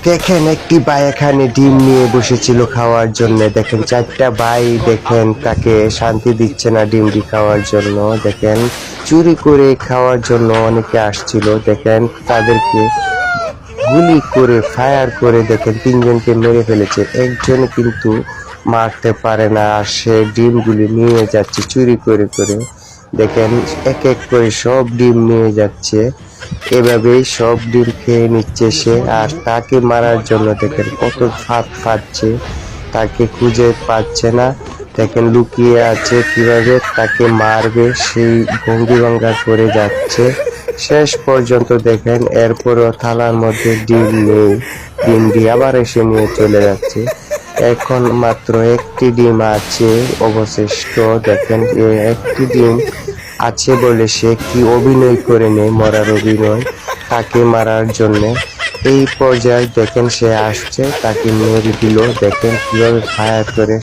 দেখেন একটি ভাই এখানে ডিম নিয়ে বসেছিল খাওয়ার জন্য। দেখেন চারটা ভাই দেখেন তাকে শান্তি দিচ্ছে না ডিমটি খাওয়ার জন্য। দেখেন চুরি করে খাওয়ার জন্য অনেকে আসছিল। দেখেন তাদেরকে গুলি করে ফায়ার করে দেখেন তিনজনকে মেরে ফেলেছে। একজন কিন্তু মারতে পারে না, আর সে ডিমগুলি নিয়ে যাচ্ছে চুরি করে করে। দেখেন এক এক করে সব ডিম নিয়ে যাচ্ছে, এভাবেই সব ডিম খেয়ে নিচ্ছে সে। আর তাকে মারার জন্য দেখেন কত ফাঁদ ফাঁদছে, তাকে খুঁজে পাচ্ছে না। দেখেন লুকিয়ে আছে, কিভাবে তাকে মারবে সেই ভঙ্গি ভঙ্গা করে যাচ্ছে। শেষ পর্যন্ত দেখেন এরপরও থালার মধ্যে ডিম নেই, ডিমটি আবার এসে নিয়ে চলে যাচ্ছে। এখন মাত্র একটি ডিম আছে অবশিষ্ট। দেখেন একটি ডিম আছে বলে সে কি অভিনয় করে নেয়, মরার অভিনয় তাকে মারার জন্য। এই পর্যায়ে দেখেন সে আসছে, তাকে মেরে দিল। দেখেন কিভাবে ফায়ার করে